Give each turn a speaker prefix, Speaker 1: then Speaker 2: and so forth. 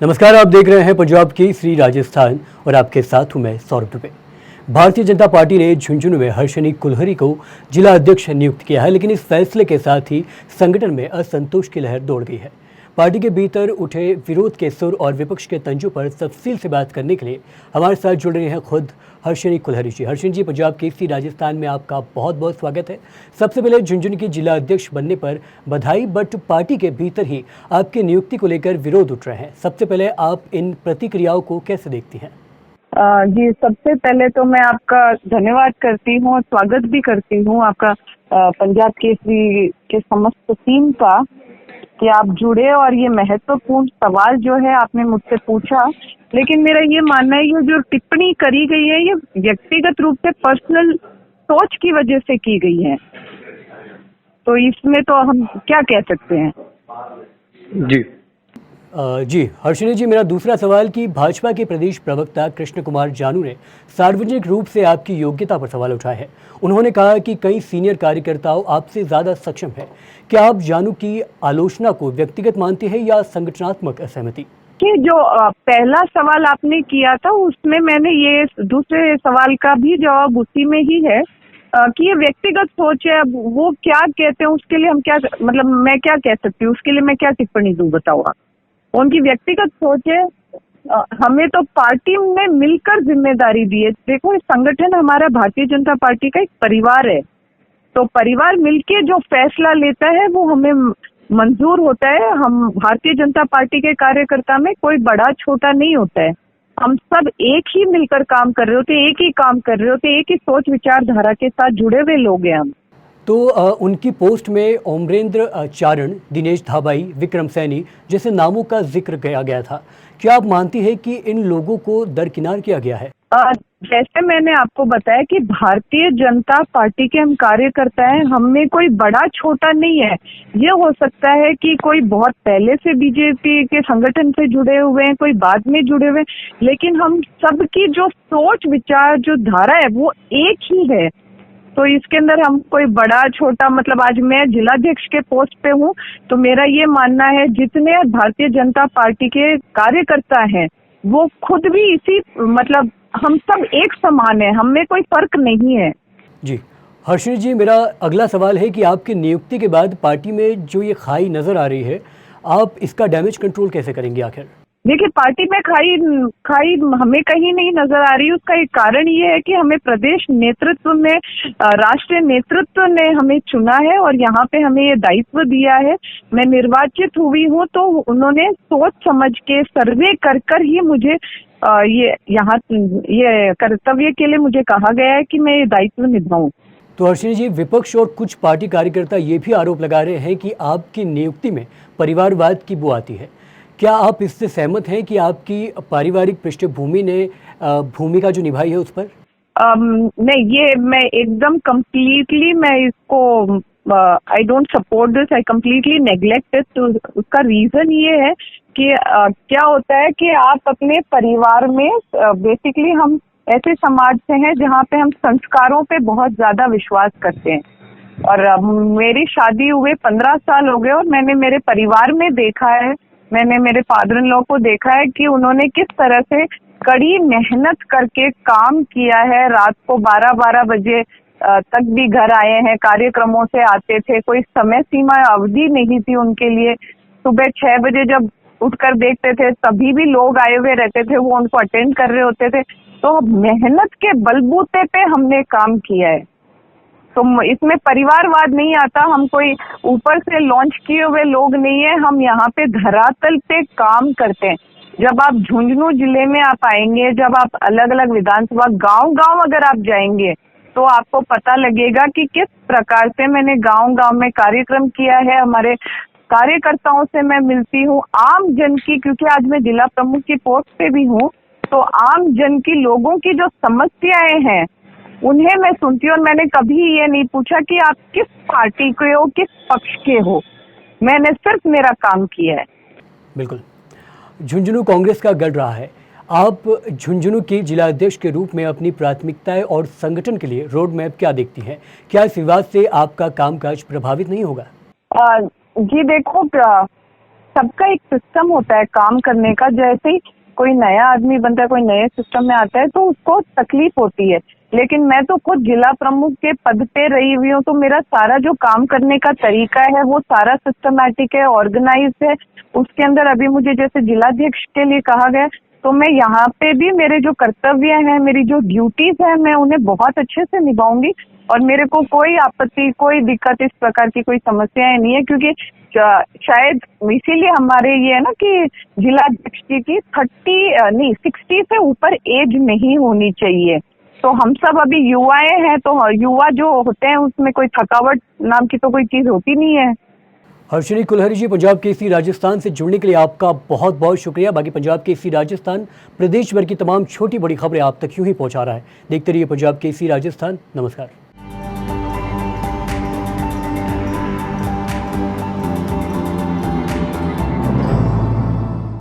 Speaker 1: नमस्कार, आप देख रहे हैं पंजाब की श्री राजस्थान और आपके साथ हूं मैं सौरभ दुबे। भारतीय जनता पार्टी ने झुंझुनू में हर्षिनी कुलहरी को जिला अध्यक्ष नियुक्त किया है, लेकिन इस फैसले के साथ ही संगठन में असंतोष की लहर दौड़ गई है। पार्टी के भीतर उठे विरोध के सुर और विपक्ष के तंजों पर तफसील से बात करने के लिए हमारे साथ जुड़ रहे हैं खुद हर्षिनी कुलहरी जी। हर्षिनी जी, पंजाब केसरी राजस्थान में आपका बहुत बहुत स्वागत है। सबसे पहले झुंझुनू की जिला अध्यक्ष बनने पर बधाई, बट पार्टी के भीतर ही आपकी नियुक्ति को लेकर विरोध उठ रहे हैं। सबसे पहले आप इन प्रतिक्रियाओं को कैसे देखती हैं?
Speaker 2: जी, सबसे पहले तो मैं आपका धन्यवाद करती हूँ और स्वागत भी करती हूँ आपका पंजाब केसरी के समस्त टीम का, कि आप जुड़े और ये महत्वपूर्ण सवाल जो है आपने मुझसे पूछा। लेकिन मेरा ये मानना है, ये जो टिप्पणी करी गई है ये व्यक्तिगत रूप से पर्सनल सोच की वजह से की गई है, तो इसमें तो हम क्या कह सकते हैं।
Speaker 1: जी हर्षिनी जी, मेरा दूसरा सवाल कि भाजपा के प्रदेश प्रवक्ता कृष्ण कुमार जानू ने सार्वजनिक रूप से आपकी योग्यता पर सवाल उठाया है। उन्होंने कहा कि कई सीनियर कार्यकर्ताओं आपसे ज़्यादा सक्षम है। क्या आप जानू की आलोचना को व्यक्तिगत मानते हैं या संगठनात्मक असहमति?
Speaker 2: कि जो पहला सवाल आपने किया था उसमें मैंने ये दूसरे सवाल का भी जवाब उसी में ही है कि ये व्यक्तिगत सोच है। अब वो क्या कहते हैं उसके लिए हम क्या, मतलब मैं क्या कह सकती हूँ, उसके लिए मैं क्या टिप्पणी दूँ, बताओ आप। उनकी व्यक्तिगत सोच है। हमें तो पार्टी में मिलकर जिम्मेदारी दी है। देखो, इस संगठन हमारा भारतीय जनता पार्टी का एक परिवार है, तो परिवार मिलके जो फैसला लेता है वो हमें मंजूर होता है। हम भारतीय जनता पार्टी के कार्यकर्ता में कोई बड़ा छोटा नहीं होता है, हम सब एक ही मिलकर काम कर रहे होते, एक ही काम कर रहे होते, एक ही सोच विचारधारा के साथ जुड़े हुए लोग हैं हम।
Speaker 1: तो उनकी पोस्ट में ओमरेंद्र चारण, दिनेश धाबाई, विक्रम सैनी जैसे नामों का जिक्र किया गया था। क्या आप मानती हैं कि इन लोगों को दरकिनार किया गया है?
Speaker 2: जैसे मैंने आपको बताया कि भारतीय जनता पार्टी के हम कार्यकर्ता हैं, हमें कोई बड़ा छोटा नहीं है। ये हो सकता है कि कोई बहुत पहले से बीजेपी के संगठन से जुड़े हुए हैं, कोई बाद में जुड़े हुए हैं, लेकिन हम सबकी जो सोच विचार जो धारा है वो एक ही है। तो इसके अंदर हम कोई बड़ा छोटा, मतलब आज मैं जिलाध्यक्ष के पोस्ट पे हूँ, तो मेरा ये मानना है जितने भारतीय जनता पार्टी के कार्यकर्ता हैं वो खुद भी इसी, मतलब हम सब एक समान है, हमें कोई फर्क नहीं है।
Speaker 1: जी हर्षिनी जी, मेरा अगला सवाल है कि आपकी नियुक्ति के बाद पार्टी में जो ये खाई नजर आ रही है, आप इसका डैमेज कंट्रोल कैसे करेंगे आखिर?
Speaker 2: देखिए, पार्टी में खाई हमें कहीं नहीं नजर आ रही। उसका एक कारण ये है कि हमें प्रदेश नेतृत्व में, राष्ट्रीय नेतृत्व ने हमें चुना है और यहाँ पे हमें ये दायित्व दिया है। मैं निर्वाचित हुई हूँ, तो उन्होंने सोच समझ के सर्वे कर ही मुझे ये कर्तव्य के लिए मुझे कहा गया है कि मैं ये दायित्व निभाऊं।
Speaker 1: तो हर्षिनी जी, विपक्ष और कुछ पार्टी कार्यकर्ता ये भी आरोप लगा रहे हैं कि आपकी नियुक्ति में परिवारवाद की बू आती है। क्या आप इससे सहमत हैं कि आपकी पारिवारिक पृष्ठभूमि ने भूमिका जो निभाई है उस पर?
Speaker 2: नहीं, ये मैं एकदम कम्प्लीटली, मैं इसको I don't support this, I completely neglect it. तो उसका रीजन ये है कि क्या होता है कि आप अपने परिवार में, बेसिकली हम ऐसे समाज से हैं जहाँ पे हम संस्कारों पे बहुत ज्यादा विश्वास करते हैं। और मेरी शादी हुए 15 साल हो गए और मैंने मेरे परिवार में देखा है, मैंने मेरे फादर इन लॉ को देखा है कि उन्होंने किस तरह से कड़ी मेहनत करके काम किया है। रात को 12-12 बजे तक भी घर आए हैं, कार्यक्रमों से आते थे, कोई समय सीमा अवधि नहीं थी उनके लिए। सुबह 6 बजे जब उठकर देखते थे तभी भी लोग आए हुए रहते थे, वो उनको अटेंड कर रहे होते थे। तो मेहनत के बलबूते पे हमने काम किया है, तो इसमें परिवारवाद नहीं आता। हम कोई ऊपर से लॉन्च किए हुए लोग नहीं है, हम यहाँ पे धरातल पे काम करते हैं। जब आप झुंझुनू जिले में आप आएंगे, जब आप अलग अलग विधानसभा गांव अगर आप जाएंगे, तो आपको पता लगेगा कि किस प्रकार से मैंने गांव में कार्यक्रम किया है। हमारे कार्यकर्ताओं से मैं मिलती हूँ, आम जन की, क्योंकि आज मैं जिला प्रमुख की पोस्ट पे भी हूँ, तो आम जन की, लोगों की जो समस्याएं हैं उन्हें मैं सुनती हूँ। और मैंने कभी ये नहीं पूछा कि आप किस पार्टी के हो, किस पक्ष के हो, मैंने सिर्फ मेरा काम किया है।
Speaker 1: बिल्कुल, झुंझुनू कांग्रेस का गढ़ रहा है। आप झुंझुनू की जिला अध्यक्ष के रूप में अपनी प्राथमिकताएं और संगठन के लिए रोड मैप क्या देखती हैं? क्या इस विवाद से आपका कामकाज प्रभावित नहीं होगा?
Speaker 2: जी देखो, सबका एक सिस्टम होता है काम करने का। जैसे ही कोई नया आदमी बनता है, कोई नए सिस्टम में आता है तो उसको तकलीफ होती है, लेकिन मैं तो खुद जिला प्रमुख के पद पे रही हुई हूँ, तो मेरा सारा जो काम करने का तरीका है वो सारा सिस्टमैटिक है, ऑर्गेनाइज्ड है। उसके अंदर अभी मुझे जैसे जिलाध्यक्ष के लिए कहा गया, तो मैं यहाँ पे भी मेरे जो कर्तव्य हैं, मेरी जो ड्यूटीज हैं, मैं उन्हें बहुत अच्छे से निभाऊंगी और मेरे को कोई आपत्ति, कोई दिक्कत, इस प्रकार की कोई समस्याएं नहीं है। क्योंकि शायद इसीलिए हमारे ये है ना कि जिलाध्यक्ष जी की 60 से ऊपर एज नहीं होनी चाहिए। तो हम सब अभी युवाएं हैं, तो युवा जो होते हैं उसमें कोई थकावट नाम की तो कोई चीज होती नहीं है।
Speaker 1: हर्षिनी कुल्हरी जी, पंजाब केसरी राजस्थान से जुड़ने के लिए आपका बहुत बहुत शुक्रिया। बाकी पंजाब केसरी राजस्थान प्रदेश भर की तमाम छोटी बड़ी खबरें आप तक यूं ही पहुंचा रहा है। देखते रहिए पंजाब केसरी राजस्थान। नमस्कार।